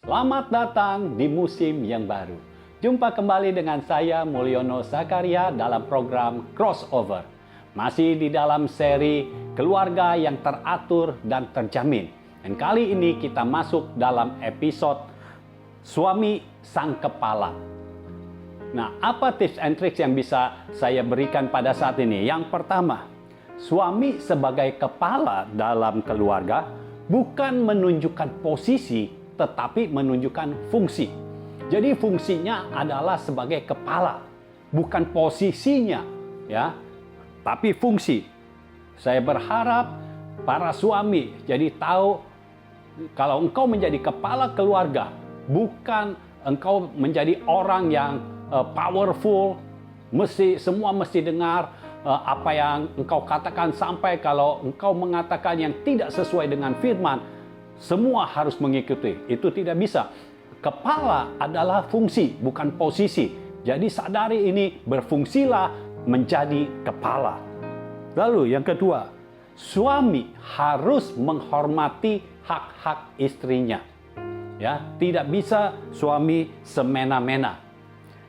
Selamat datang di musim yang baru. Jumpa kembali dengan saya Mulyono Zakaria dalam program Crossover. Masih di dalam seri keluarga yang teratur dan terjamin. Dan kali ini kita masuk dalam episode Suami Sang Kepala. Nah, apa tips and tricks yang bisa saya berikan pada saat ini? Yang pertama, suami sebagai kepala dalam keluarga bukan menunjukkan posisi, tetapi menunjukkan fungsi. Jadi fungsinya adalah sebagai kepala, bukan posisinya, ya, tapi fungsi. Saya berharap para suami jadi tahu kalau engkau menjadi kepala keluarga, bukan engkau menjadi orang yang powerful, semua mesti dengar apa yang engkau katakan, sampai kalau engkau mengatakan yang tidak sesuai dengan firman, semua harus mengikuti. Itu tidak bisa. Kepala adalah fungsi, bukan posisi. Jadi sadari ini, berfungsilah menjadi kepala. Lalu yang kedua, suami harus menghormati hak-hak istrinya. Ya, tidak bisa suami semena-mena.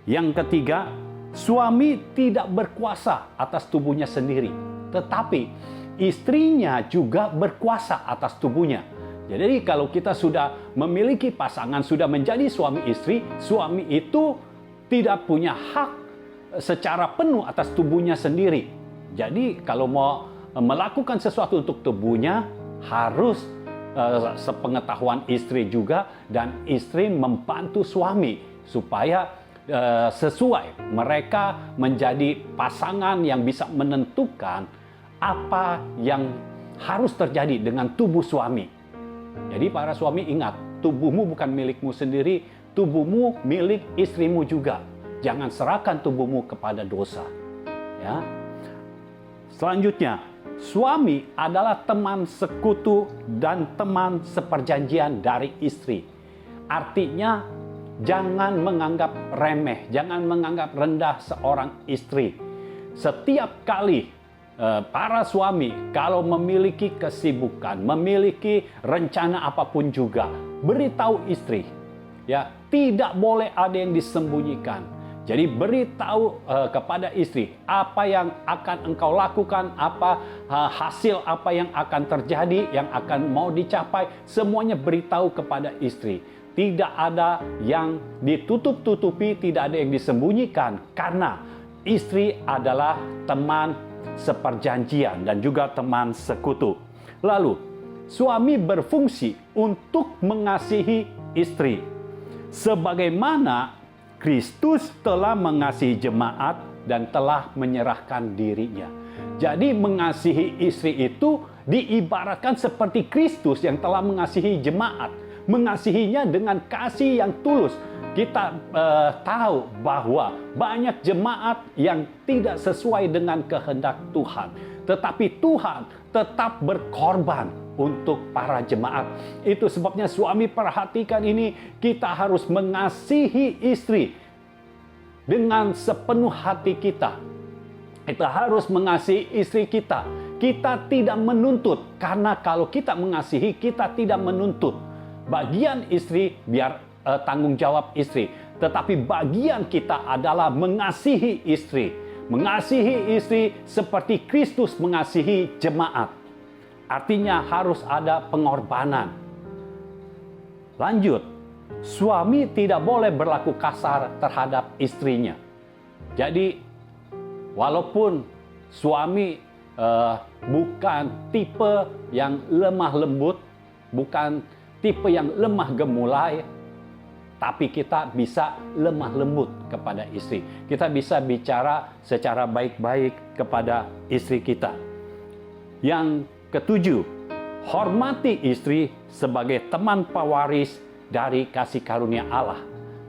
Yang ketiga, suami tidak berkuasa atas tubuhnya sendiri, tetapi istrinya juga berkuasa atas tubuhnya. Jadi kalau kita sudah memiliki pasangan, sudah menjadi suami istri, suami itu tidak punya hak secara penuh atas tubuhnya sendiri. Jadi kalau mau melakukan sesuatu untuk tubuhnya, harus sepengetahuan istri juga, dan istri membantu suami supaya sesuai. Mereka menjadi pasangan yang bisa menentukan apa yang harus terjadi dengan tubuh suami. Jadi para suami ingat, tubuhmu bukan milikmu sendiri, tubuhmu milik istrimu juga. Jangan serahkan tubuhmu kepada dosa. Ya. Selanjutnya, suami adalah teman sekutu dan teman seperjanjian dari istri. Artinya, jangan menganggap remeh, jangan menganggap rendah seorang istri. Setiap kali para suami kalau memiliki kesibukan, memiliki rencana apapun juga, beritahu istri. Ya, tidak boleh ada yang disembunyikan. Jadi beritahu kepada istri apa yang akan engkau lakukan, apa hasil apa yang akan terjadi, yang akan mau dicapai, semuanya beritahu kepada istri. Tidak ada yang ditutup-tutupi, tidak ada yang disembunyikan, karena istri adalah teman seperjanjian dan juga teman sekutu. Lalu, suami berfungsi untuk mengasihi istri sebagaimana Kristus telah mengasihi jemaat dan telah menyerahkan dirinya. Jadi mengasihi istri itu diibaratkan seperti Kristus yang telah mengasihi jemaat, mengasihinya dengan kasih yang tulus. Kita tahu bahwa banyak jemaat yang tidak sesuai dengan kehendak Tuhan. Tetapi Tuhan tetap berkorban untuk para jemaat. Itu sebabnya suami perhatikan ini, kita harus mengasihi istri dengan sepenuh hati kita. Kita harus mengasihi istri kita. Kita tidak menuntut, karena kalau kita mengasihi, kita tidak menuntut. Bagian istri biar tanggung jawab istri, tetapi bagian kita adalah mengasihi istri. Mengasihi istri seperti Kristus mengasihi jemaat. Artinya harus ada pengorbanan. Lanjut, suami tidak boleh berlaku kasar terhadap istrinya. Jadi walaupun suami bukan tipe yang lemah lembut, bukan tipe yang lemah gemulai, tapi kita bisa lemah lembut kepada istri. Kita bisa bicara secara baik-baik kepada istri kita. Yang ketujuh, hormati istri sebagai teman pewaris dari kasih karunia Allah.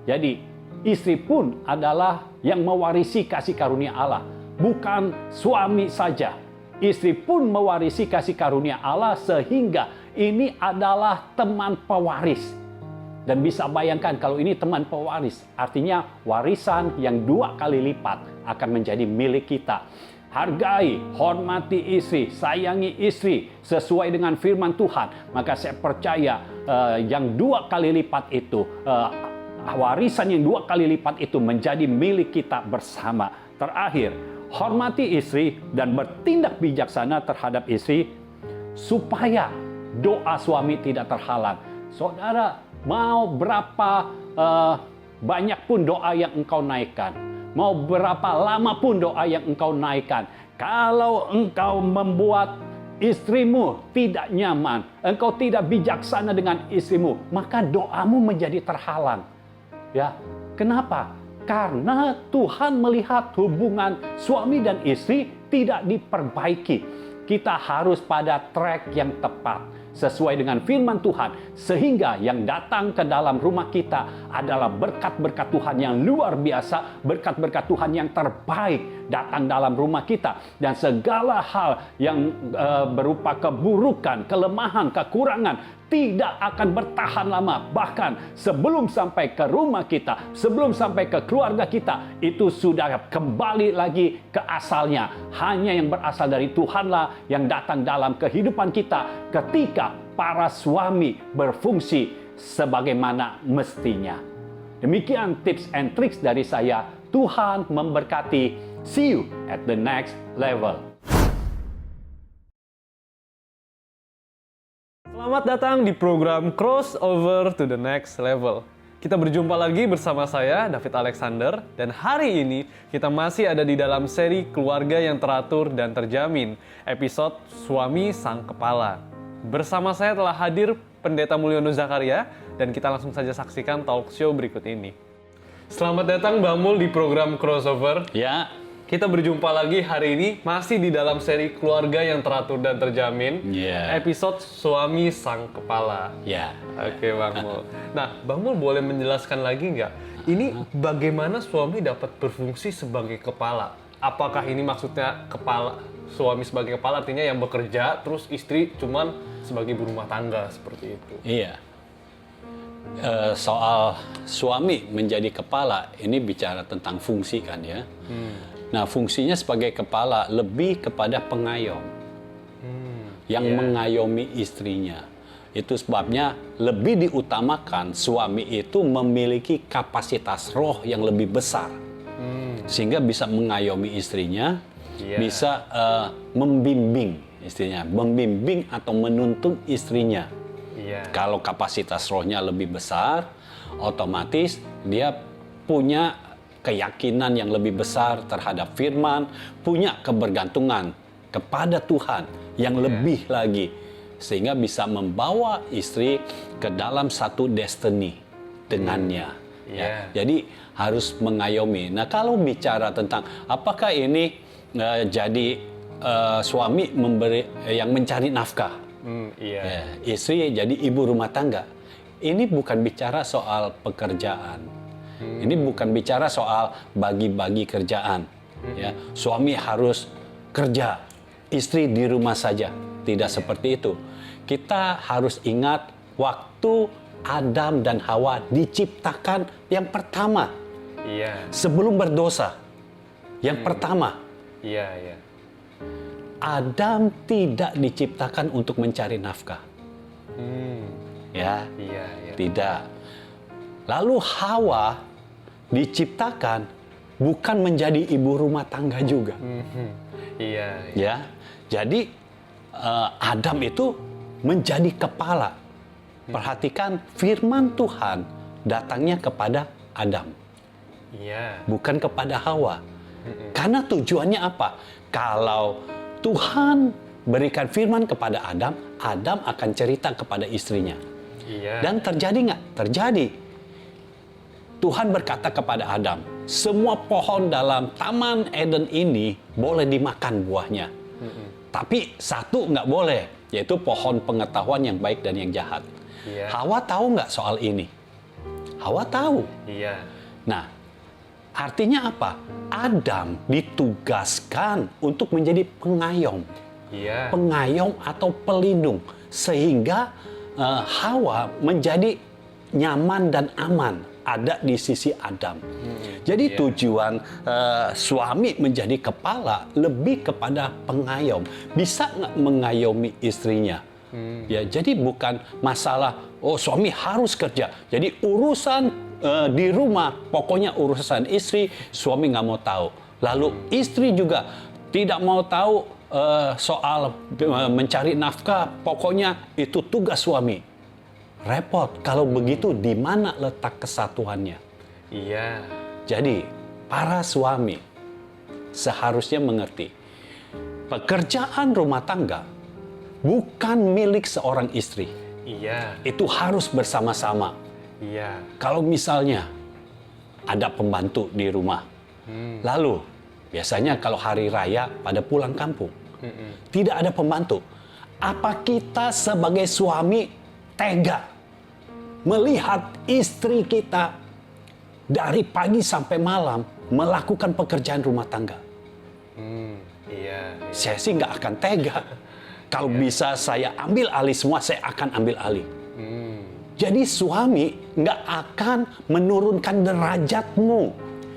Jadi, istri pun adalah yang mewarisi kasih karunia Allah. Bukan suami saja. Istri pun mewarisi kasih karunia Allah, sehingga ini adalah teman pewaris. Dan bisa bayangkan kalau ini teman pewaris, artinya warisan yang 2 kali lipat akan menjadi milik kita. hargai, hormati istri, sayangi istri sesuai dengan firman Tuhan, maka saya percaya yang 2 kali lipat itu, warisan yang 2 kali lipat itu menjadi milik kita bersama. Terakhir, hormati istri dan bertindak bijaksana terhadap istri supaya doa suami tidak terhalang. Saudara, mau berapa banyak pun doa yang engkau naikkan, mau berapa lama pun doa yang engkau naikkan, kalau engkau membuat istrimu tidak nyaman, engkau tidak bijaksana dengan istrimu, maka doamu menjadi terhalang. Ya, kenapa? Karena Tuhan melihat hubungan suami dan istri tidak diperbaiki. Kita harus pada track yang tepat sesuai dengan firman Tuhan, sehingga yang datang ke dalam rumah kita adalah berkat-berkat Tuhan yang luar biasa, berkat-berkat Tuhan yang terbaik datang dalam rumah kita, dan segala hal yang berupa keburukan, kelemahan, kekurangan tidak akan bertahan lama. Bahkan sebelum sampai ke rumah kita, sebelum sampai ke keluarga kita, itu sudah kembali lagi ke asalnya. Hanya yang berasal dari Tuhanlah yang datang dalam kehidupan kita ketika para suami berfungsi sebagaimana mestinya. Demikian tips and tricks dari saya. Tuhan memberkati. See you at the next level. Selamat datang di program Crossover to the Next Level. Kita berjumpa lagi bersama saya, David Alexander, dan hari ini kita masih ada di dalam seri Keluarga yang Teratur dan Terjamin, episode Suami Sang Kepala. Bersama saya telah hadir Pendeta Mulyono Zakaria, dan kita langsung saja saksikan talk show berikut ini. Selamat datang Bang Mul di program Crossover. Ya. Kita berjumpa lagi hari ini masih di dalam seri Keluarga yang Teratur dan Terjamin, episode Suami Sang Kepala. Oke Bang Mul. Nah, Bang Mul boleh menjelaskan lagi nggak? Ini bagaimana suami dapat berfungsi sebagai kepala? Apakah ini maksudnya kepala, suami sebagai kepala artinya yang bekerja, terus istri cuman sebagai ibu rumah tangga seperti itu? Iya. Soal suami menjadi kepala, ini bicara tentang fungsi kan ya. Nah, fungsinya sebagai kepala lebih kepada pengayom, yang mengayomi istrinya. Itu sebabnya lebih diutamakan suami itu memiliki kapasitas roh yang lebih besar, sehingga bisa mengayomi istrinya, bisa membimbing istrinya, membimbing atau menuntun istrinya. Kalau kapasitas rohnya lebih besar, otomatis dia punya keyakinan yang lebih besar terhadap firman, punya kebergantungan kepada Tuhan yang lebih lagi, sehingga bisa membawa istri ke dalam satu destiny dengannya. Jadi harus mengayomi. Nah, kalau bicara tentang apakah ini jadi suami yang mencari nafkah, istri jadi ibu rumah tangga, ini bukan bicara soal pekerjaan. Ini bukan bicara soal bagi-bagi kerjaan. Ya, suami harus kerja, istri di rumah saja. Tidak seperti itu. Kita harus ingat waktu Adam dan Hawa diciptakan yang pertama, sebelum berdosa. Yang pertama, Adam tidak diciptakan untuk mencari nafkah. Tidak. Lalu Hawa diciptakan bukan menjadi ibu rumah tangga juga. Jadi Adam itu menjadi kepala. Perhatikan firman Tuhan datangnya kepada Adam, bukan kepada Hawa. Karena tujuannya apa? Kalau Tuhan berikan firman kepada Adam, Adam akan cerita kepada istrinya. Dan terjadi nggak? Terjadi. Tuhan berkata kepada Adam, semua pohon dalam Taman Eden ini boleh dimakan buahnya. Tapi satu nggak boleh, yaitu pohon pengetahuan yang baik dan yang jahat. Hawa tahu nggak soal ini? Hawa tahu. Nah, artinya apa? Adam ditugaskan untuk menjadi pengayom. Pengayom atau pelindung. Sehingga Hawa menjadi nyaman dan aman ada di sisi Adam. Jadi tujuan suami menjadi kepala lebih kepada pengayom. Bisa nggak mengayomi istrinya? Ya, jadi bukan masalah suami harus kerja. Jadi urusan di rumah, pokoknya urusan istri, suami nggak mau tahu. Lalu istri juga tidak mau tahu soal mencari nafkah, pokoknya itu tugas suami. Repot. Kalau begitu, di mana letak kesatuannya? Iya. Jadi, para suami seharusnya mengerti, pekerjaan rumah tangga bukan milik seorang istri. Iya. Itu harus bersama-sama. Iya. Kalau misalnya ada pembantu di rumah, lalu biasanya kalau hari raya pada pulang kampung, tidak ada pembantu. Apa kita sebagai suami tega melihat istri kita dari pagi sampai malam melakukan pekerjaan rumah tangga? Iya. Saya sih nggak akan tega. Kalau bisa saya ambil alih semua, saya akan ambil alih. Jadi suami nggak akan menurunkan derajatmu.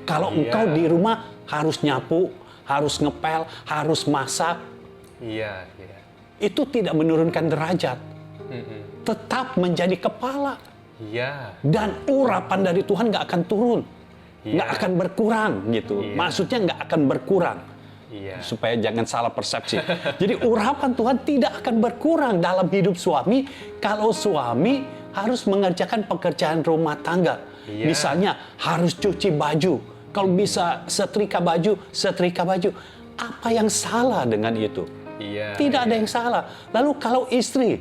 Kalau engkau di rumah harus nyapu, harus ngepel, harus masak. Iya. Itu tidak menurunkan derajat. Tetap menjadi kepala. Iya. Dan urapan dari Tuhan nggak akan turun. Nggak akan berkurang gitu. Iya. Maksudnya nggak akan berkurang. Iya. Supaya jangan salah persepsi. Jadi urapan Tuhan tidak akan berkurang dalam hidup suami kalau suami harus mengerjakan pekerjaan rumah tangga. Iya. Misalnya harus cuci baju. Kalau bisa setrika baju, setrika baju. Apa yang salah dengan itu? Iya. Tidak ada yang salah. Lalu kalau istri,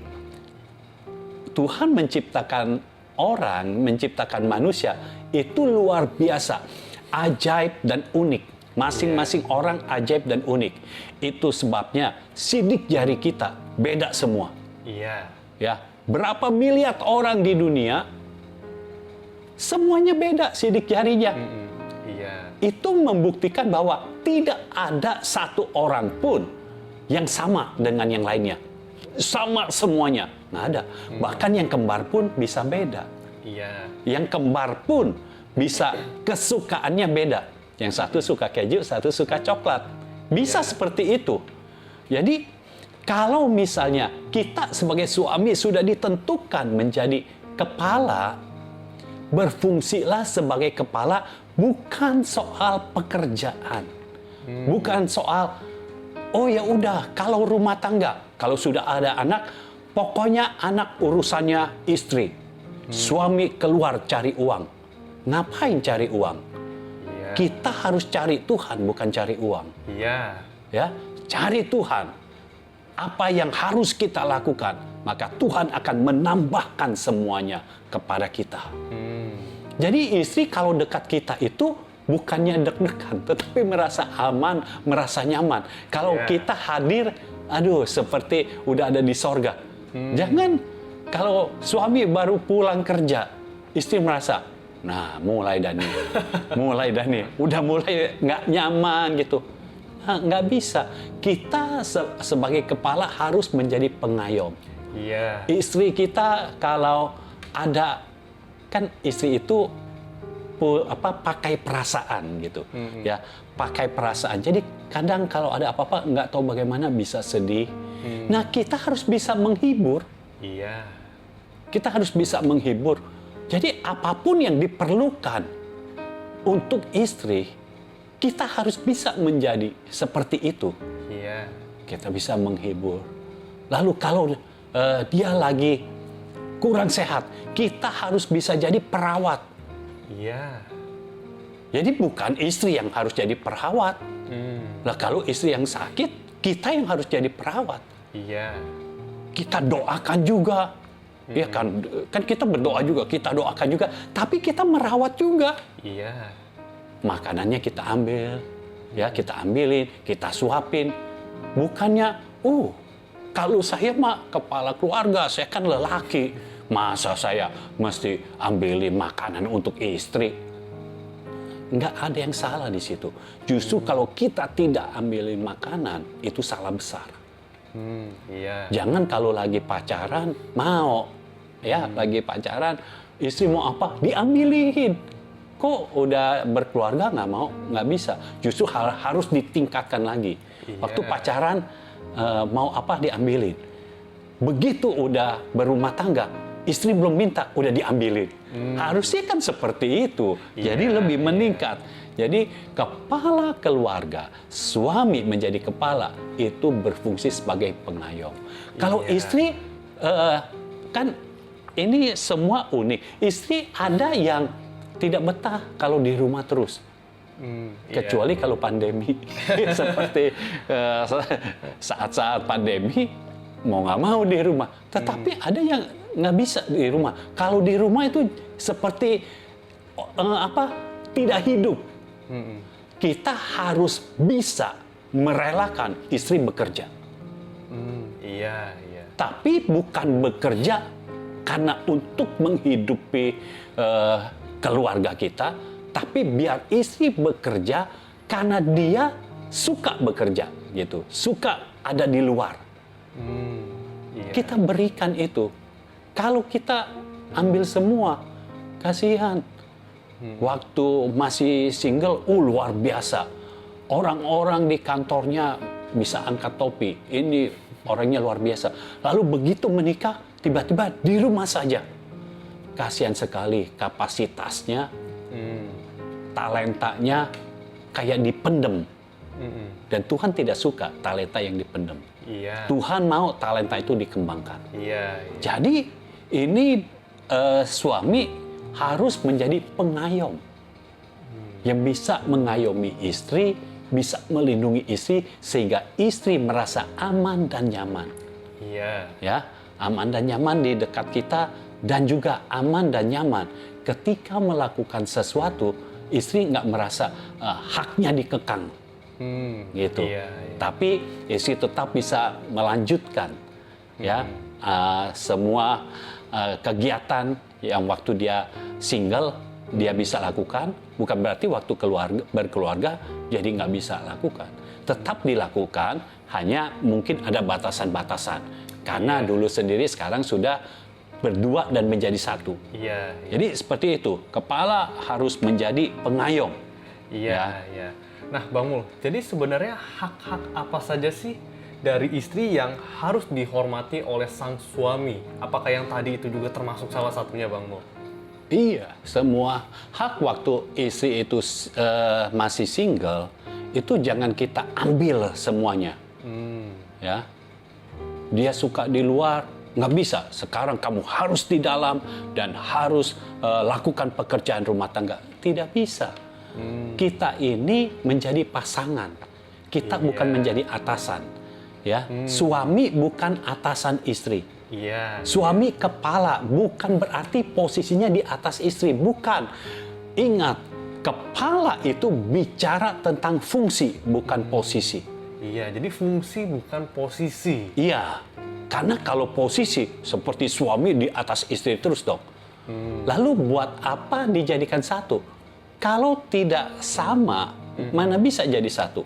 Tuhan menciptakan orang, menciptakan manusia, itu luar biasa. Ajaib dan unik. Masing-masing orang ajaib dan unik. Itu sebabnya sidik jari kita beda semua. Iya. Ya, berapa miliar orang di dunia, semuanya beda sidik jarinya. Iya. Itu membuktikan bahwa tidak ada satu orang pun yang sama dengan yang lainnya. Sama semuanya, nggak ada. Bahkan yang kembar pun bisa beda. Iya. Yang kembar pun bisa kesukaannya beda. Yang satu suka keju, satu suka coklat. Bisa seperti itu. Jadi, kalau misalnya kita sebagai suami sudah ditentukan menjadi kepala, berfungsilah sebagai kepala bukan soal pekerjaan. Bukan soal, oh ya udah, kalau rumah tangga, kalau sudah ada anak, pokoknya anak urusannya istri. Suami keluar cari uang. Ngapain cari uang? Kita harus cari Tuhan, bukan cari uang. Iya. Ya, cari Tuhan. Apa yang harus kita lakukan, maka Tuhan akan menambahkan semuanya kepada kita. Jadi istri kalau dekat kita itu bukannya deg-degan, tetapi merasa aman, merasa nyaman. Kalau kita hadir, aduh seperti udah ada di sorga. Jangan kalau suami baru pulang kerja, istri merasa, nah mulai Dani, udah mulai nggak nyaman gitu. Nah, nggak bisa. Kita sebagai kepala harus menjadi pengayom. Iya. Istri kita kalau ada, kan istri itu pakai perasaan gitu, ya pakai perasaan. Jadi kadang kalau ada apa-apa nggak tahu bagaimana bisa sedih. Nah kita harus bisa menghibur. Iya. Kita harus bisa menghibur. Jadi apapun yang diperlukan untuk istri, kita harus bisa menjadi seperti itu. Iya. Kita bisa menghibur. Lalu kalau dia lagi kurang sehat, kita harus bisa jadi perawat. Iya. Jadi bukan istri yang harus jadi perawat. Lah kalau istri yang sakit, kita yang harus jadi perawat. Iya. Kita doakan juga. Ya kan kita berdoa juga, kita doakan juga, tapi kita merawat juga. Iya. Makanannya kita ambil, ya kita ambilin, kita suapin. Bukannya, kalau saya mah kepala keluarga, saya kan lelaki, masa saya mesti ambilin makanan untuk istri? Nggak ada yang salah di situ. Justru kalau kita tidak ambilin makanan, itu salah besar. Iya. Jangan kalau lagi pacaran mau, ya lagi pacaran, Istri mau apa? Diambilin. Kok udah berkeluarga nggak mau? Nggak bisa. Justru harus ditingkatkan lagi. Waktu pacaran mau apa? Diambilin. Begitu udah berumah tangga, istri belum minta, udah diambilin. Harusnya kan seperti itu. Jadi lebih meningkat. Jadi kepala keluarga, suami menjadi kepala, itu berfungsi sebagai pengayom. Kalau istri, kan ini semua unik. Istri ada yang tidak betah kalau di rumah terus. Kecuali kalau pandemi. Seperti saat-saat pandemi, mau nggak mau di rumah. Tetapi ada yang nggak bisa di rumah. Kalau di rumah itu seperti tidak hidup. Kita harus bisa merelakan istri bekerja. Tapi bukan bekerja karena untuk menghidupi keluarga kita, tapi biar istri bekerja karena dia suka bekerja, gitu, suka ada di luar. Kita berikan itu. Kalau kita ambil semua, kasihan. Waktu masih single, luar biasa. Orang-orang di kantornya bisa angkat topi. Ini orangnya luar biasa. Lalu begitu menikah, tiba-tiba di rumah saja. Kasihan sekali kapasitasnya, talentanya kayak dipendem. Dan Tuhan tidak suka talenta yang dipendem. Tuhan mau talenta itu dikembangkan. Jadi ini suami harus menjadi pengayom. Yang bisa mengayomi istri, bisa melindungi istri, sehingga istri merasa aman dan nyaman. Ya, aman dan nyaman di dekat kita, dan juga aman dan nyaman ketika melakukan sesuatu, istri nggak merasa haknya dikekang, gitu. Tapi istri tetap bisa melanjutkan, ya, semua kegiatan yang waktu dia single dia bisa lakukan. Bukan berarti waktu berkeluarga jadi nggak bisa lakukan. Tetap dilakukan, hanya mungkin ada batasan-batasan. Karena dulu sendiri sekarang sudah berdua dan menjadi satu. Jadi seperti itu, kepala harus menjadi pengayom. Nah, Bang Mul, jadi sebenarnya hak-hak apa saja sih dari istri yang harus dihormati oleh sang suami? Apakah yang tadi itu juga termasuk salah satunya, Bang Mul? Iya, semua hak waktu istri itu masih single, itu jangan kita ambil semuanya. Ya, dia suka di luar, nggak bisa. Sekarang kamu harus di dalam dan harus lakukan pekerjaan rumah tangga. Tidak bisa. Kita ini menjadi pasangan. Kita bukan menjadi atasan. Ya, suami bukan atasan istri. Suami kepala, bukan berarti posisinya di atas istri. Bukan. Ingat, kepala itu bicara tentang fungsi, bukan posisi. Jadi fungsi bukan posisi. Iya. Karena kalau posisi seperti suami di atas istri terus dong. Lalu buat apa dijadikan satu? Kalau tidak sama, mana bisa jadi satu?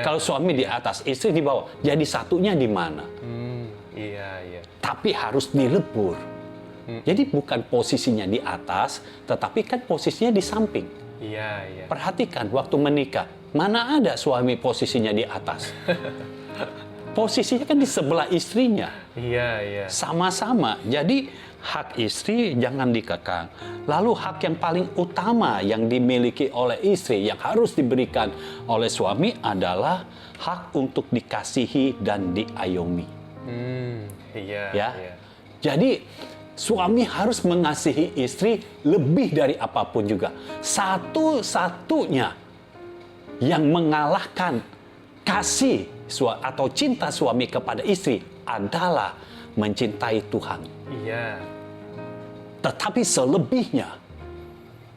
Kalau suami di atas, istri di bawah, jadi satunya di mana? Tapi harus dilebur. Jadi bukan posisinya di atas, tetapi kan posisinya di samping. Perhatikan waktu menikah, mana ada suami posisinya di atas? Posisinya kan di sebelah istrinya. Sama-sama. Jadi hak istri jangan dikekang. Lalu hak yang paling utama yang dimiliki oleh istri yang harus diberikan oleh suami adalah hak untuk dikasihi dan diayomi. Jadi suami harus mengasihi istri lebih dari apapun juga. Satu-satunya yang mengalahkan kasih atau cinta suami kepada istri adalah mencintai Tuhan. Tetapi selebihnya,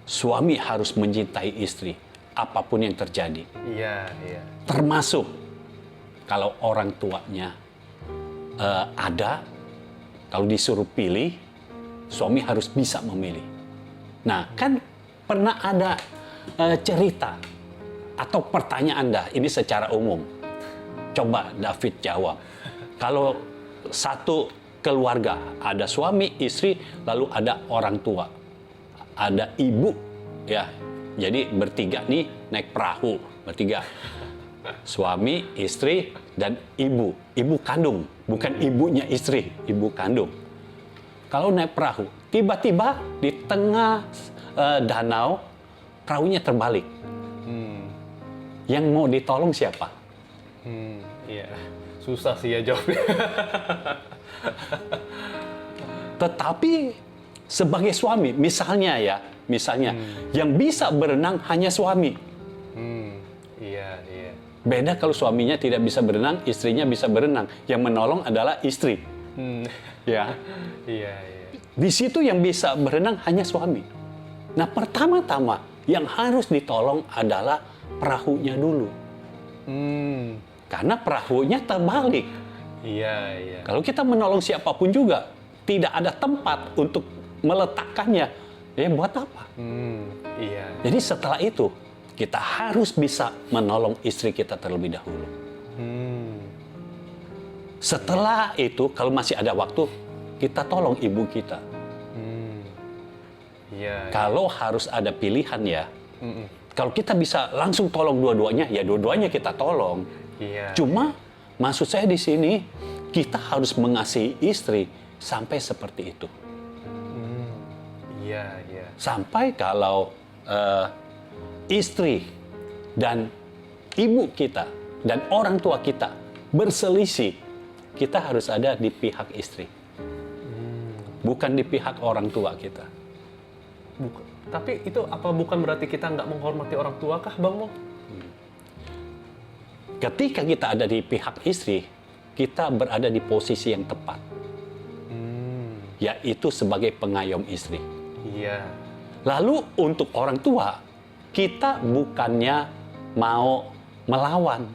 suami harus mencintai istri apapun yang terjadi. Termasuk kalau orang tuanya ada, kalau disuruh pilih, suami harus bisa memilih. Nah, kan pernah ada cerita atau pertanyaan ini secara umum. Coba David jawab. Kalau satu keluarga, ada suami, istri, lalu ada orang tua. ada ibu, ya. Jadi bertiga nih naik perahu, bertiga. Suami, istri, dan ibu. Ibu kandung, bukan ibunya istri, ibu kandung. Kalau naik perahu, tiba-tiba di tengah danau, perahunya terbalik. Yang mau ditolong siapa? Iya, susah sih ya jawabnya. Tetapi sebagai suami, misalnya yang bisa berenang hanya suami. Iya, iya. Beda kalau suaminya tidak bisa berenang, istrinya bisa berenang. Yang menolong adalah istri. Ya. Iya, iya. Di situ yang bisa berenang hanya suami. Nah, pertama-tama yang harus ditolong adalah perahunya dulu. Karena perahunya terbalik. Iya, iya. Kalau kita menolong siapapun juga, tidak ada tempat untuk meletakkannya. Ya buat apa? Iya. Jadi setelah itu, kita harus bisa menolong istri kita terlebih dahulu. Setelah itu, kalau masih ada waktu, kita tolong ibu kita. Iya. Kalau harus ada pilihan ya, kalau kita bisa langsung tolong dua-duanya, ya dua-duanya kita tolong. Iya. Cuma maksud saya di sini, kita harus mengasihi istri sampai seperti itu. Iya, iya. Sampai kalau istri dan ibu kita dan orang tua kita berselisih, kita harus ada di pihak istri. Bukan di pihak orang tua kita. Tapi itu apa bukan berarti kita nggak menghormati orang tua kah, Bang Mo? Ketika kita ada di pihak istri, kita berada di posisi yang tepat. Yaitu sebagai pengayom istri. Iya. Lalu untuk orang tua, kita bukannya mau melawan.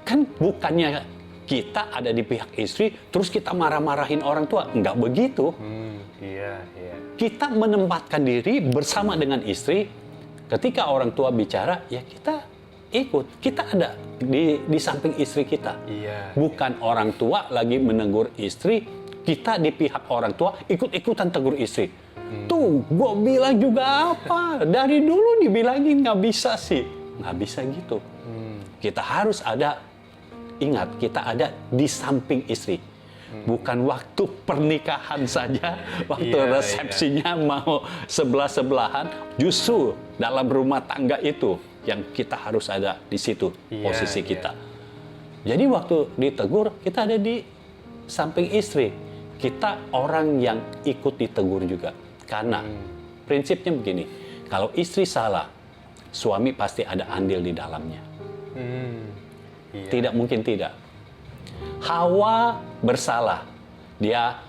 Kan bukannya kita ada di pihak istri, terus kita marah-marahin orang tua. Enggak begitu. Iya, iya. Kita menempatkan diri bersama dengan istri. Ketika orang tua bicara, ya kita ikut. Kita ada di samping istri kita. Iya. Bukan orang tua lagi menegur istri, kita di pihak orang tua ikut-ikutan tegur istri. Tuh, gue bilang juga apa? Dari dulu dibilangin nggak bisa sih. Nggak bisa gitu. Kita harus ada, ingat, kita ada di samping istri. Bukan waktu pernikahan saja, waktu Iya, resepsinya mau sebelah-sebelahan. Justru dalam rumah tangga itu yang kita harus ada di situ, Iya, posisi iya. kita. Jadi waktu ditegur, kita ada di samping istri. Kita orang yang ikut ditegur juga. Karena prinsipnya begini, kalau istri salah, suami pasti ada andil di dalamnya. Iya. Tidak mungkin tidak. Hawa bersalah. Dia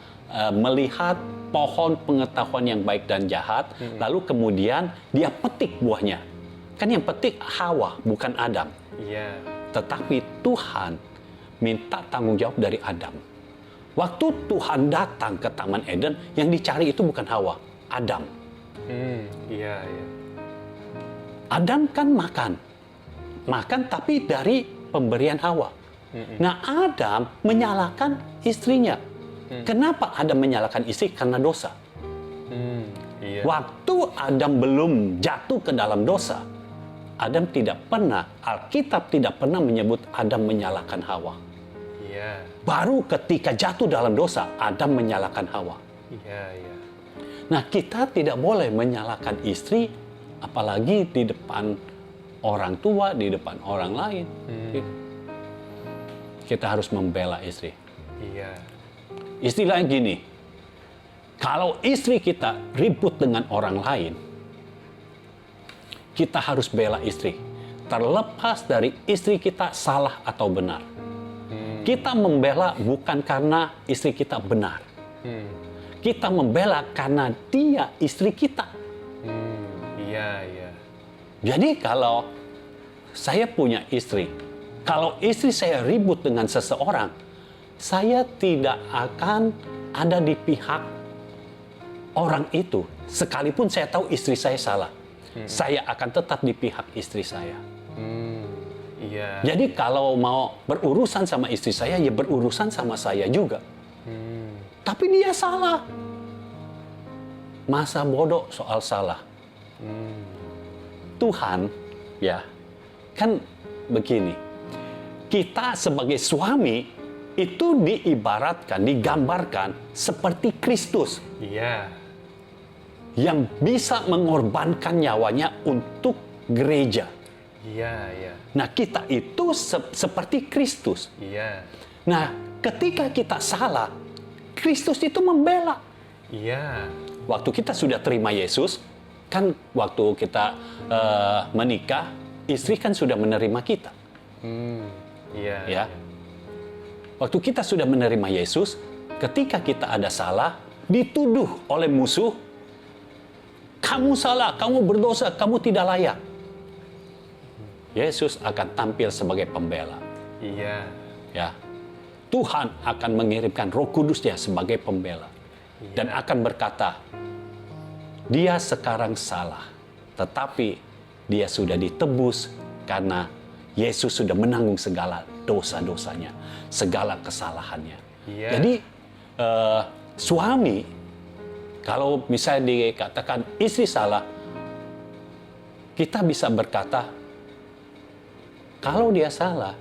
melihat pohon pengetahuan yang baik dan jahat, lalu kemudian dia petik buahnya. Kan yang petik Hawa, bukan Adam. Iya. Tetapi Tuhan minta tanggung jawab dari Adam. Waktu Tuhan datang ke Taman Eden, yang dicari itu bukan Hawa, Adam. Iya, iya. Adam kan makan tapi dari pemberian Hawa. Nah, Adam menyalahkan istrinya. Kenapa Adam menyalahkan istri? Karena dosa. Iya. Waktu Adam belum jatuh ke dalam dosa, Adam tidak pernah, Alkitab tidak pernah menyebut Adam menyalahkan Hawa. Iya. Baru ketika jatuh dalam dosa, Adam menyalahkan Hawa. Iya, iya. Nah, kita tidak boleh menyalahkan istri, apalagi di depan orang tua, di depan orang lain. Kita harus membela istri. Iya. Istilahnya gini, kalau istri kita ribut dengan orang lain, kita harus bela istri. Terlepas dari istri kita salah atau benar. Kita membela bukan karena istri kita benar. Kita membela karena dia istri kita. Iya, iya. Jadi kalau saya punya istri, kalau istri saya ribut dengan seseorang, saya tidak akan ada di pihak orang itu. Sekalipun saya tahu istri saya salah, saya akan tetap di pihak istri saya. Iya. Jadi kalau mau berurusan sama istri saya, ya berurusan sama saya juga. Tapi dia salah. masa bodoh soal salah. Tuhan, ya, kan begini. Kita sebagai suami itu diibaratkan, digambarkan seperti Kristus. Iya. Yang bisa mengorbankan nyawanya untuk gereja. Iya. Nah, kita itu seperti Kristus. Iya. Nah, ketika kita salah, Kristus itu membela. Iya. Waktu kita sudah terima Yesus, kan waktu kita menikah, istri kan sudah menerima kita. Iya. Ya. Waktu kita sudah menerima Yesus, ketika kita ada salah, dituduh oleh musuh, kamu salah, kamu berdosa, kamu tidak layak. Yesus akan tampil sebagai pembela. Iya. Ya. Tuhan akan mengirimkan Roh Kudus-Nya sebagai pembela. Dan akan berkata, dia sekarang salah, tetapi dia sudah ditebus karena Yesus sudah menanggung segala dosa-dosanya, segala kesalahannya. Iya. Jadi suami, kalau misalnya dikatakan istri salah, kita bisa berkata, kalau dia salah,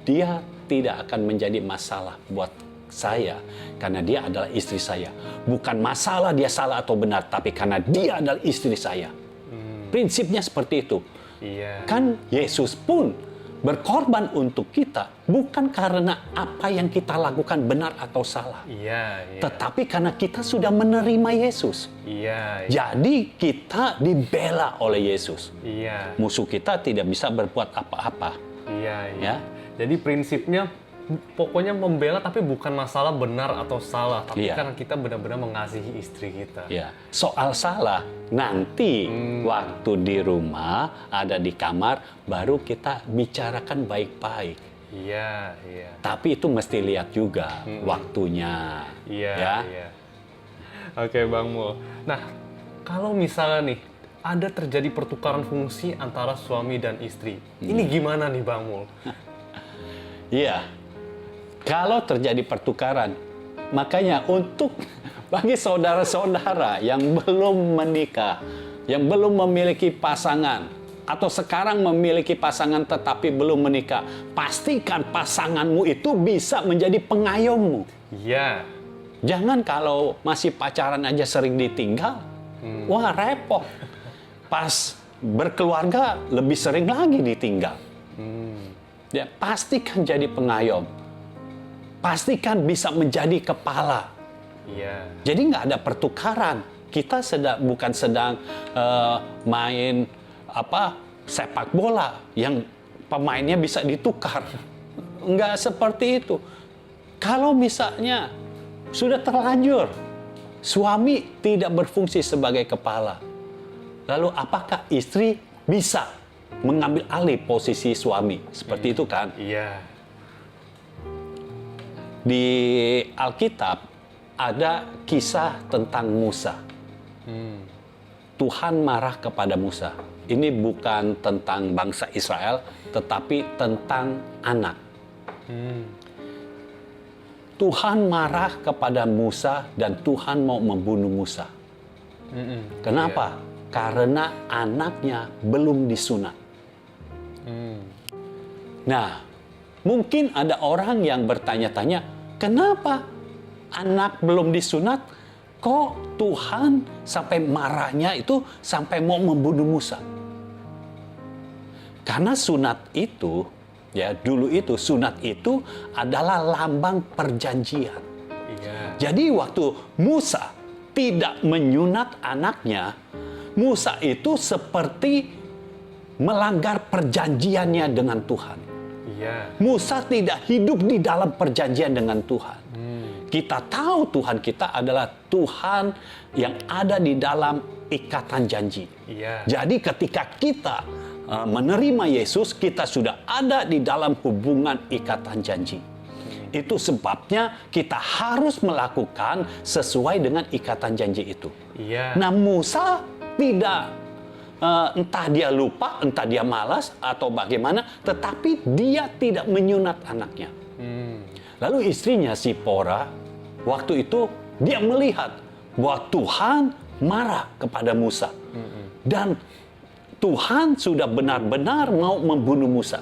dia tidak akan menjadi masalah buat saya karena dia adalah istri saya. Bukan masalah dia salah atau benar, tapi karena dia adalah istri saya. Prinsipnya seperti itu. Iya. Kan Yesus pun berkorban untuk kita bukan karena apa yang kita lakukan benar atau salah. Iya. Tetapi karena kita sudah menerima Yesus. Iya. Jadi kita dibela oleh Yesus. Iya. Musuh kita tidak bisa berbuat apa-apa. Iya. Ya. Jadi prinsipnya pokoknya membela tapi bukan masalah benar atau salah, tapi Iya. karena kita benar-benar mengasihi istri kita. Ya, soal salah nanti waktu di rumah ada di kamar baru kita bicarakan baik-baik. Iya. Tapi itu mesti lihat juga waktunya. Iya. Ya. Iya. Oke, Bang Mul. Nah, kalau misalnya nih ada terjadi pertukaran fungsi antara suami dan istri, ini gimana nih, Bang Mul? Iya. Kalau terjadi pertukaran, makanya untuk bagi saudara-saudara yang belum menikah, yang belum memiliki pasangan, atau sekarang memiliki pasangan tetapi belum menikah, pastikan pasanganmu itu bisa menjadi pengayommu. Iya. Jangan kalau masih pacaran aja sering ditinggal, wah repot. Pas berkeluarga lebih sering lagi ditinggal. Ya, pastikan jadi pengayom. Pastikan bisa menjadi kepala. Iya. Jadi nggak ada pertukaran. Kita bukan sedang main sepak bola yang pemainnya bisa ditukar. Nggak seperti itu. Kalau misalnya sudah terlanjur, suami tidak berfungsi sebagai kepala, lalu apakah istri bisa mengambil alih posisi suami? Seperti itu kan? Iya. Di Alkitab ada kisah tentang Musa. Tuhan marah kepada Musa. Ini bukan tentang bangsa Israel, tetapi tentang anak. Tuhan marah kepada Musa dan Tuhan mau membunuh Musa. Kenapa? Karena anaknya belum disunat. Nah, mungkin ada orang yang bertanya-tanya, kenapa anak belum disunat? Kok Tuhan sampai marahnya itu sampai mau membunuh Musa? Karena sunat itu, ya dulu itu sunat itu adalah lambang perjanjian. Iya. Jadi waktu Musa tidak menyunat anaknya, Musa itu seperti melanggar perjanjiannya dengan Tuhan. Iya. Musa tidak hidup di dalam perjanjian dengan Tuhan. Kita tahu Tuhan kita adalah Tuhan yang ada di dalam ikatan janji. Iya. Jadi ketika kita menerima Yesus, kita sudah ada di dalam hubungan ikatan janji. Itu sebabnya kita harus melakukan sesuai dengan ikatan janji itu. Iya. Nah, Musa tidak, entah dia lupa, entah dia malas, atau bagaimana, tetapi dia tidak menyunat anaknya. Lalu istrinya Sipora, waktu itu dia melihat bahwa Tuhan marah kepada Musa. Dan Tuhan sudah benar-benar mau membunuh Musa.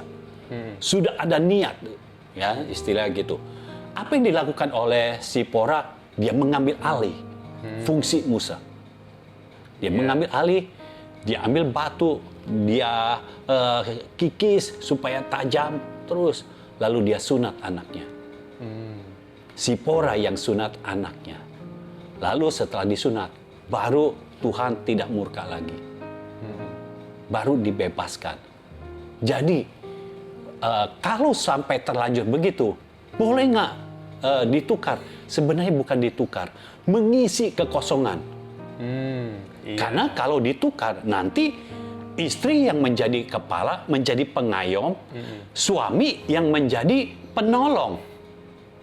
Sudah ada niat, ya istilah gitu. Apa yang dilakukan oleh Sipora? Dia mengambil alih fungsi Musa. Dia mengambil alih, dia ambil batu, dia kikis supaya tajam, terus lalu dia sunat anaknya. Sipora yang sunat anaknya. Lalu setelah disunat, baru Tuhan tidak murka lagi. Baru dibebaskan. Jadi, kalau sampai terlanjur begitu, boleh nggak ditukar? Sebenarnya bukan ditukar, mengisi kekosongan. Karena kalau ditukar, nanti istri yang menjadi kepala, menjadi pengayom, suami yang menjadi penolong.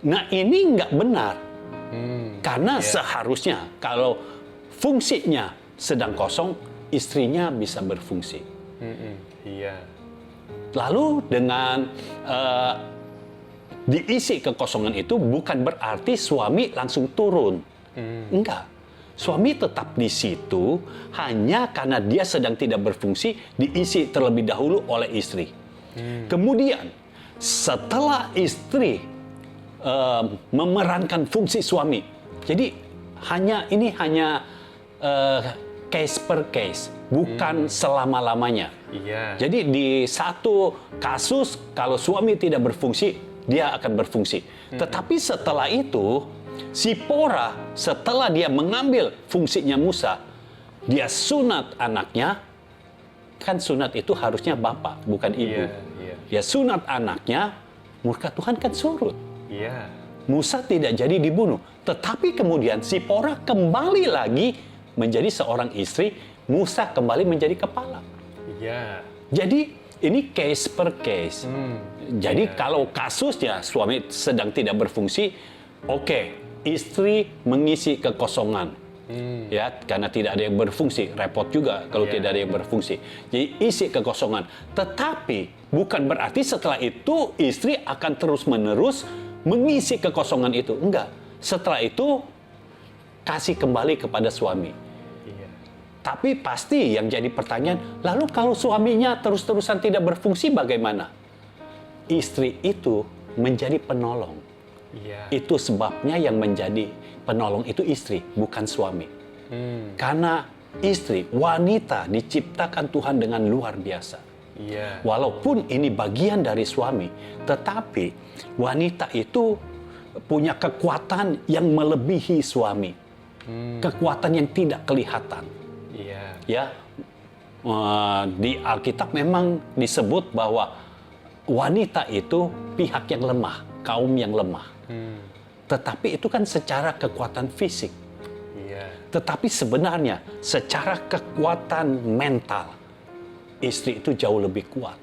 Nah, ini nggak benar. Karena seharusnya kalau fungsinya sedang kosong, istrinya bisa berfungsi. Lalu dengan diisi kekosongan itu bukan berarti suami langsung turun. Enggak. Suami tetap di situ hanya karena dia sedang tidak berfungsi, diisi terlebih dahulu oleh istri. Kemudian setelah istri memerankan fungsi suami, jadi ini hanya case per case, bukan selama-lamanya. Jadi di satu kasus kalau suami tidak berfungsi, dia akan berfungsi. Tetapi setelah itu, Sipora setelah dia mengambil fungsinya Musa, dia sunat anaknya. Kan sunat itu harusnya bapak, bukan ibu. Dia sunat anaknya, murka Tuhan kan surut. Musa tidak jadi dibunuh. Tetapi kemudian Sipora kembali lagi menjadi seorang istri, Musa kembali menjadi kepala. Jadi ini case per case. Jadi kalau kasusnya suami sedang tidak berfungsi, oke, istri mengisi kekosongan. Ya, karena tidak ada yang berfungsi, repot juga kalau tidak ada yang berfungsi. Jadi isi kekosongan. Tetapi bukan berarti setelah itu istri akan terus-menerus mengisi kekosongan itu. Enggak. Setelah itu kasih kembali kepada suami. Tapi pasti yang jadi pertanyaan, lalu kalau suaminya terus-terusan tidak berfungsi bagaimana? Istri itu menjadi penolong. Itu sebabnya yang menjadi penolong itu istri, bukan suami. Karena istri, wanita diciptakan Tuhan dengan luar biasa. Walaupun ini bagian dari suami, tetapi wanita itu punya kekuatan yang melebihi suami. Kekuatan yang tidak kelihatan. Ya, di Alkitab memang disebut bahwa wanita itu pihak yang lemah, kaum yang lemah. Tetapi itu kan secara kekuatan fisik. Tetapi sebenarnya secara kekuatan mental, istri itu jauh lebih kuat.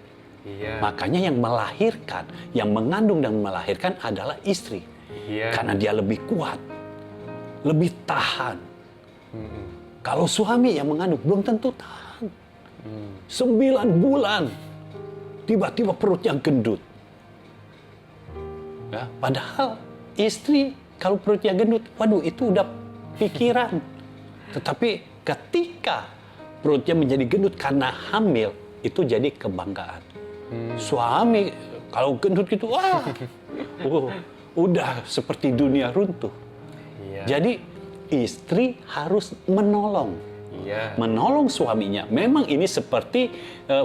Makanya yang melahirkan, yang mengandung dan melahirkan adalah istri. Karena dia lebih kuat, lebih tahan. Kalau suami yang mengandung belum tentu tahan. 9 bulan, tiba-tiba perutnya gendut. Ya, padahal istri kalau perutnya gendut, waduh itu udah pikiran. Tetapi ketika perutnya menjadi gendut karena hamil, itu jadi kebanggaan. Suami kalau gendut gitu, wah, udah seperti dunia runtuh. Jadi istri harus menolong, menolong suaminya. Memang ini seperti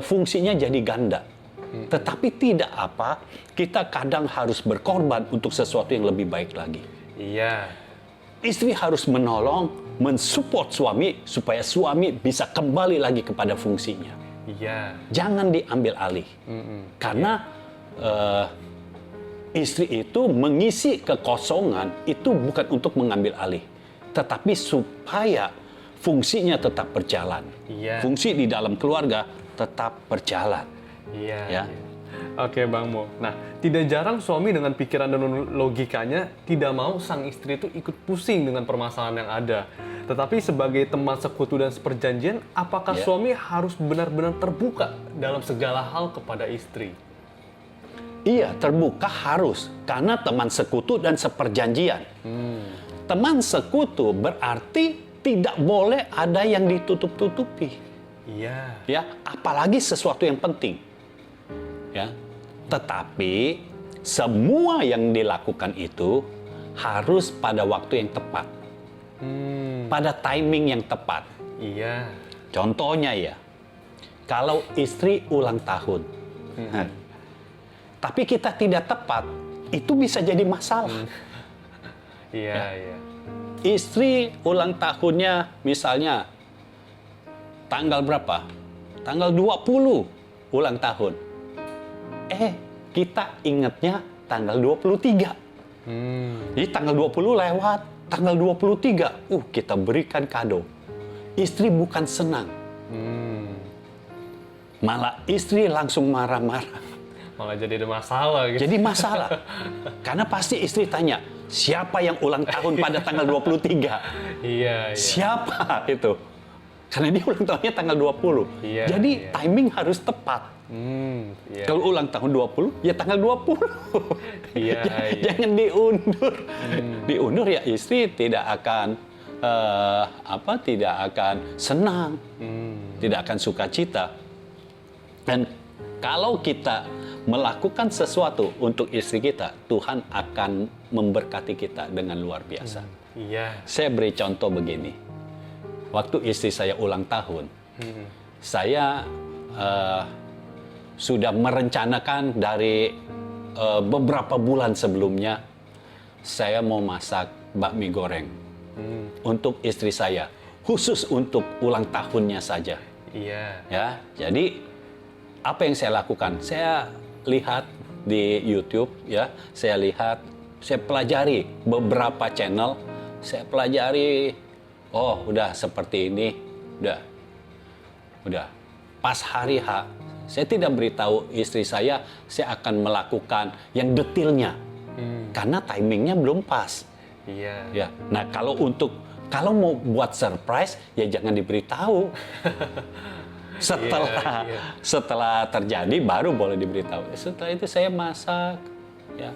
fungsinya jadi ganda. Tetapi tidak apa, kita kadang harus berkorban untuk sesuatu yang lebih baik lagi. Istri harus menolong, mensupport suami supaya suami bisa kembali lagi kepada fungsinya. Jangan diambil alih. Karena istri itu mengisi kekosongan itu bukan untuk mengambil alih, tetapi supaya fungsinya tetap berjalan. Fungsi di dalam keluarga tetap berjalan. Oke Bang Mo. Nah, tidak jarang suami dengan pikiran dan logikanya tidak mau sang istri itu ikut pusing dengan permasalahan yang ada. Tetapi sebagai teman sekutu dan seperjanjian, apakah suami harus benar-benar terbuka dalam segala hal kepada istri? Iya, terbuka harus. Karena teman sekutu dan seperjanjian. Teman sekutu berarti tidak boleh ada yang ditutup-tutupi. Iya. Ya, apalagi sesuatu yang penting. Ya. Tetapi semua yang dilakukan itu harus pada waktu yang tepat. Pada timing yang tepat. Iya. Contohnya ya, kalau istri ulang tahun, tapi kita tidak tepat, itu bisa jadi masalah. Iya, iya. Istri ulang tahunnya misalnya tanggal berapa? Tanggal 20 ulang tahun. Kita ingatnya tanggal 23. Jadi tanggal 20 lewat, tanggal 23, kita berikan kado. Istri bukan senang. Malah istri langsung marah-marah. Malah jadi ada masalah gitu. Jadi masalah. Karena pasti istri tanya, siapa yang ulang tahun pada tanggal 23? Iya, iya. Siapa itu? Karena dia ulang tahunnya tanggal 20. Iya, Jadi iya. timing harus tepat. Iya. Kalau ulang tahun 20, ya tanggal 20. Iya, iya. Jangan diundur. Diundur ya istri tidak akan tidak akan senang. Tidak akan sukacita. Dan kalau kita melakukan sesuatu untuk istri kita, Tuhan akan memberkati kita dengan luar biasa. Iya. Saya beri contoh begini. Waktu istri saya ulang tahun, saya sudah merencanakan dari beberapa bulan sebelumnya, saya mau masak bakmi goreng untuk istri saya, khusus untuk ulang tahunnya saja. Iya. Ya, jadi apa yang saya lakukan? Saya lihat di YouTube, ya, saya pelajari beberapa channel, saya pelajari. Oh, udah seperti ini, udah. Pas hari H, saya tidak beritahu istri saya akan melakukan yang detailnya, karena timingnya belum pas. Iya. Ya, nah kalau mau buat surprise, ya jangan diberitahu. Setelah terjadi baru boleh diberitahu. Setelah itu saya masak, ya,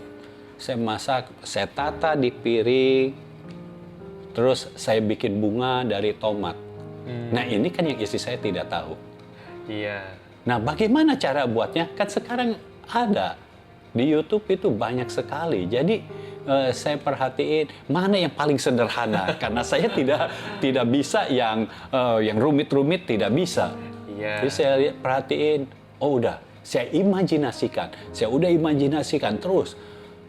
saya tata di piring, terus saya bikin bunga dari tomat. Nah ini kan yang istri saya tidak tahu. Iya. Nah bagaimana cara buatnya? Kan sekarang ada di YouTube itu banyak sekali. Jadi saya perhatiin mana yang paling sederhana, karena saya tidak bisa yang rumit-rumit, tidak bisa. Iya. Jadi saya perhatiin, saya imajinasikan terus.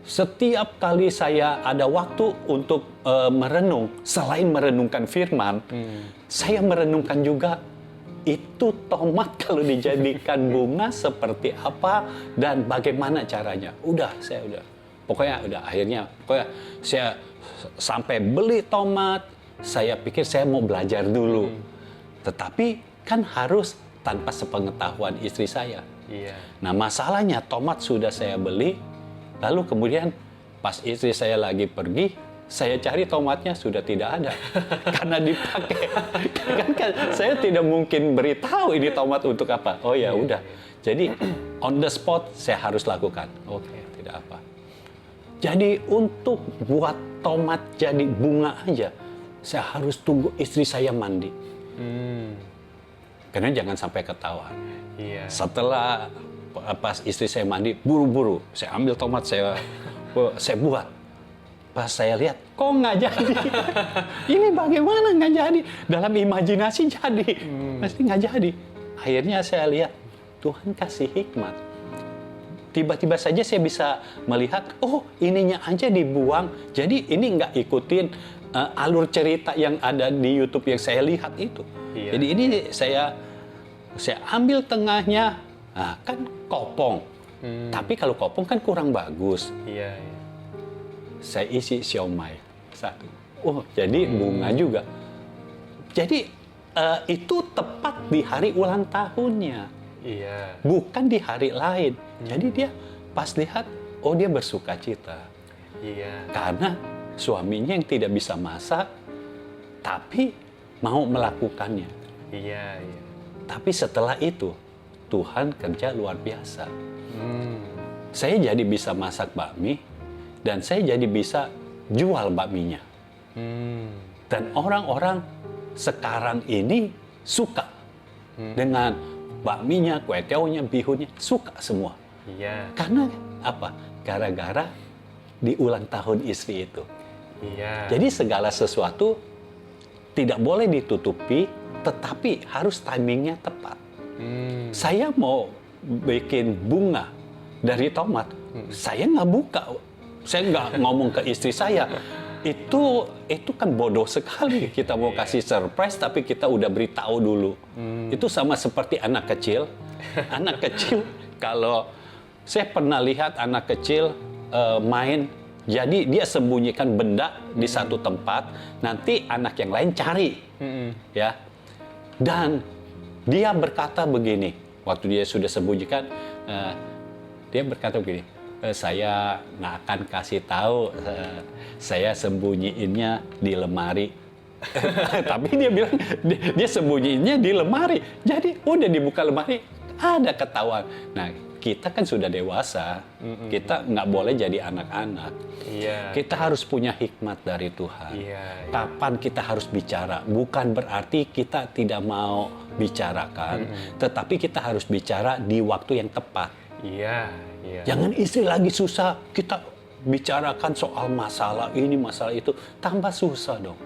Setiap kali saya ada waktu untuk merenung, selain merenungkan firman, saya merenungkan juga itu tomat kalau dijadikan bunga seperti apa dan bagaimana caranya. Akhirnya saya sampai beli tomat, saya pikir saya mau belajar dulu. Tetapi kan harus tanpa sepengetahuan istri saya. Iya. Nah masalahnya tomat sudah saya beli, lalu kemudian pas istri saya lagi pergi, saya cari tomatnya sudah tidak ada karena dipakai. kan saya tidak mungkin beritahu ini tomat untuk apa. Oh ya udah. Jadi on the spot saya harus lakukan. Oke, tidak apa. Jadi untuk buat tomat jadi bunga aja, saya harus tunggu istri saya mandi. Karena jangan sampai ketahuan. Iya. Setelah pas istri saya mandi, buru-buru saya ambil tomat, saya buat. Pas saya lihat, kok nggak jadi? Ini bagaimana nggak jadi? Dalam imajinasi jadi, pasti nggak jadi. Akhirnya saya lihat, Tuhan kasih hikmat. Tiba-tiba saja saya bisa melihat, ininya aja dibuang. Jadi ini nggak ikutin alur cerita yang ada di YouTube yang saya lihat itu. Iya. Jadi ini saya ambil tengahnya, kan kopong. Tapi kalau kopong kan kurang bagus. Iya, iya. Saya isi siomay satu. Jadi bunga juga. Jadi itu tepat di hari ulang tahunnya. Iya. Bukan di hari lain. Jadi dia pas lihat, dia bersuka cita. Iya. Karena suaminya yang tidak bisa masak, tapi mau melakukannya. Iya, iya. Tapi setelah itu, Tuhan kerja luar biasa. Saya jadi bisa masak bakmi, dan saya jadi bisa jual bakminya. Dan orang-orang sekarang ini suka dengan bakminya, kue tiaonya, bihunnya, suka semua. Iya. Karena apa? Gara-gara di ulang tahun istri itu. Iya. Jadi segala sesuatu tidak boleh ditutupi, tetapi harus timingnya tepat. Saya mau bikin bunga dari tomat, saya nggak buka, saya nggak ngomong ke istri saya. Itu kan bodoh sekali. Kita mau kasih surprise, tapi kita udah beritahu dulu. Itu sama seperti anak kecil. Anak kecil, kalau saya pernah lihat anak kecil main, jadi dia sembunyikan benda di satu tempat, nanti anak yang lain cari, ya. Dan dia berkata begini, waktu dia sudah sembunyikan, dia berkata begini, saya nggak akan kasih tahu, saya sembunyiinnya di lemari. Tapi dia bilang dia sembunyiinnya di lemari. Jadi udah dibuka lemari, ada ketahuan. Nah, kita kan sudah dewasa, kita nggak boleh jadi anak-anak. Iya. Kita harus punya hikmat dari Tuhan. Iya. Kapan kita harus bicara? Bukan berarti kita tidak mau bicarakan, tetapi kita harus bicara di waktu yang tepat. Iya. Iya. Jangan istri lagi susah, kita bicarakan soal masalah ini, masalah itu, tambah susah dong.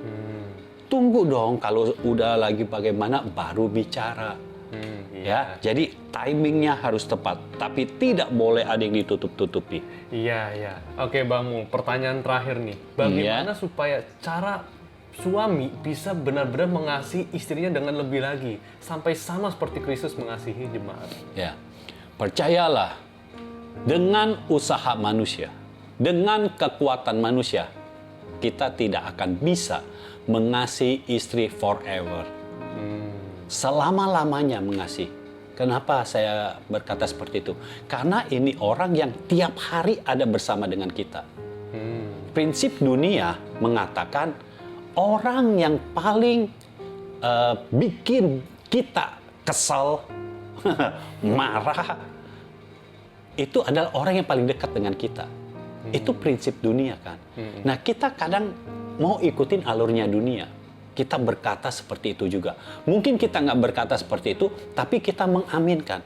Tunggu dong, kalau udah lagi bagaimana, baru bicara. Ya, jadi timingnya harus tepat, tapi tidak boleh ada yang ditutup-tutupi. Iya, iya. Oke, Bang Mul, pertanyaan terakhir nih. Bagaimana supaya cara suami bisa benar-benar mengasihi istrinya dengan lebih lagi, sampai sama seperti Kristus mengasihi jemaat? Ya, percayalah, dengan usaha manusia, dengan kekuatan manusia, kita tidak akan bisa mengasihi istri forever. Selama-lamanya mengasihi. Kenapa saya berkata seperti itu? Karena ini orang yang tiap hari ada bersama dengan kita. Prinsip dunia mengatakan orang yang paling bikin kita kesal, marah, itu adalah orang yang paling dekat dengan kita. Itu prinsip dunia kan. Nah, kita kadang mau ikutin alurnya dunia. Kita berkata seperti itu juga. Mungkin kita nggak berkata seperti itu, tapi kita mengaminkan.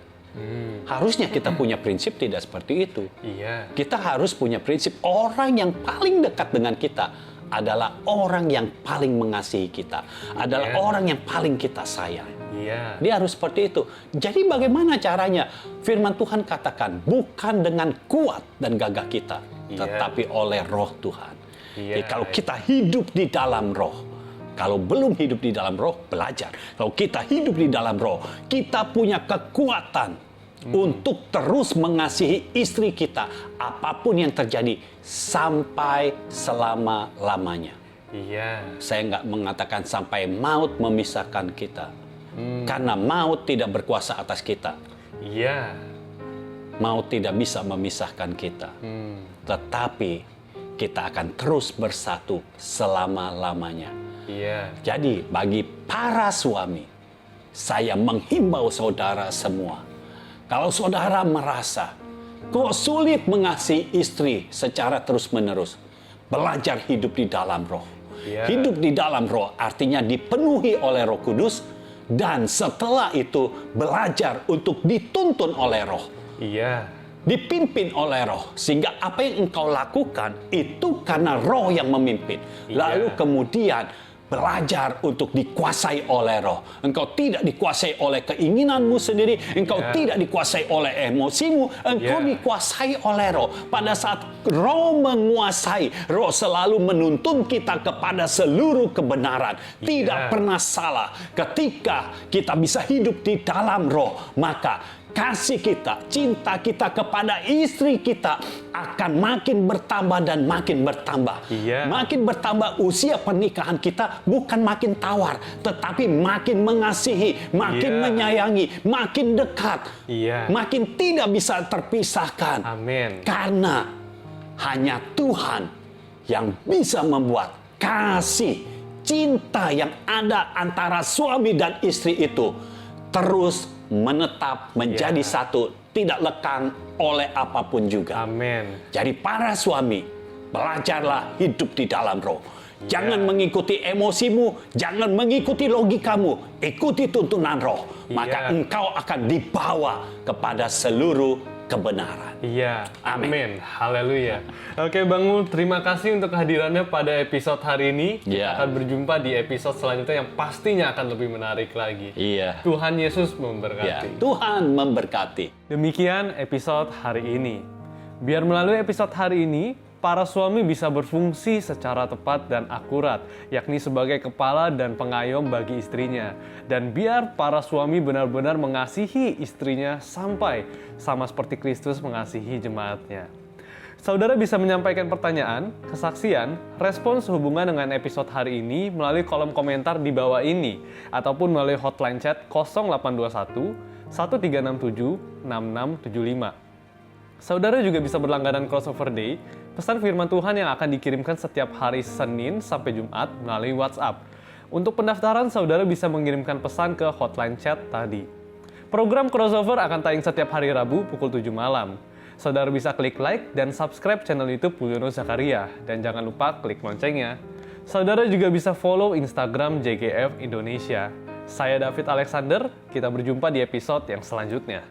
Harusnya kita punya prinsip tidak seperti itu. Iya. Kita harus punya prinsip orang yang paling dekat dengan kita adalah orang yang paling mengasihi kita. Adalah orang yang paling kita sayang. Iya. Dia harus seperti itu. Jadi bagaimana caranya? Firman Tuhan katakan, bukan dengan kuat dan gagah kita, tetapi oleh roh Tuhan. Jadi kalau kita hidup di dalam roh, kalau belum hidup di dalam roh, belajar. Kalau kita hidup di dalam roh, kita punya kekuatan untuk terus mengasihi istri kita, apapun yang terjadi, sampai selama-lamanya. Iya. Saya nggak mengatakan sampai maut memisahkan kita. Karena maut tidak berkuasa atas kita. Iya. Maut tidak bisa memisahkan kita. Tetapi kita akan terus bersatu selama-lamanya. Iya. Jadi bagi para suami, saya menghimbau saudara semua. Kalau saudara merasa kok sulit mengasihi istri secara terus-menerus, belajar hidup di dalam roh. Hidup di dalam roh artinya dipenuhi oleh Roh Kudus, dan setelah itu belajar untuk dituntun oleh roh. Iya. Dipimpin oleh roh, sehingga apa yang engkau lakukan itu karena roh yang memimpin. Lalu kemudian belajar untuk dikuasai oleh roh. Engkau tidak dikuasai oleh keinginanmu sendiri, engkau tidak dikuasai oleh emosimu, engkau dikuasai oleh roh. Pada saat roh menguasai, roh selalu menuntun kita kepada seluruh kebenaran. Tidak pernah salah. Ketika kita bisa hidup di dalam roh, maka kasih kita, cinta kita kepada istri kita akan makin bertambah dan makin bertambah. Makin bertambah usia pernikahan kita, bukan makin tawar, tetapi makin mengasihi, makin menyayangi, makin dekat, makin tidak bisa terpisahkan. Amin. Karena hanya Tuhan yang bisa membuat kasih, cinta yang ada antara suami dan istri itu terus menetap menjadi satu, tidak lekang oleh apapun juga. Amin. Jadi para suami, belajarlah hidup di dalam roh. Jangan mengikuti emosimu, jangan mengikuti logikamu, ikuti tuntunan Roh, maka engkau akan dibawa kepada seluruh kebenaran. Iya, Amin. amin. Haleluya. Oke Bang Mul, terima kasih untuk kehadirannya pada episode hari ini. Iya. Kita akan berjumpa di episode selanjutnya yang pastinya akan lebih menarik lagi. Iya. Tuhan Yesus Ya, memberkati. Tuhan memberkati. Demikian episode hari ini. Biar melalui episode hari ini, para suami bisa berfungsi secara tepat dan akurat, yakni sebagai kepala dan pengayom bagi istrinya. Dan biar para suami benar-benar mengasihi istrinya sampai sama seperti Kristus mengasihi jemaatnya. Saudara bisa menyampaikan pertanyaan, kesaksian, respon sehubungan dengan episode hari ini melalui kolom komentar di bawah ini, ataupun melalui hotline chat 0821 1367 6675. Saudara juga bisa berlangganan Crossover Day, pesan firman Tuhan yang akan dikirimkan setiap hari Senin sampai Jumat melalui WhatsApp. Untuk pendaftaran, saudara bisa mengirimkan pesan ke hotline chat tadi. Program Crossover akan tayang setiap hari Rabu pukul 7 malam. Saudara bisa klik like dan subscribe channel YouTube Mulyono Zakaria, dan jangan lupa klik loncengnya. Saudara juga bisa follow Instagram JGF Indonesia. Saya David Alexander, kita berjumpa di episode yang selanjutnya.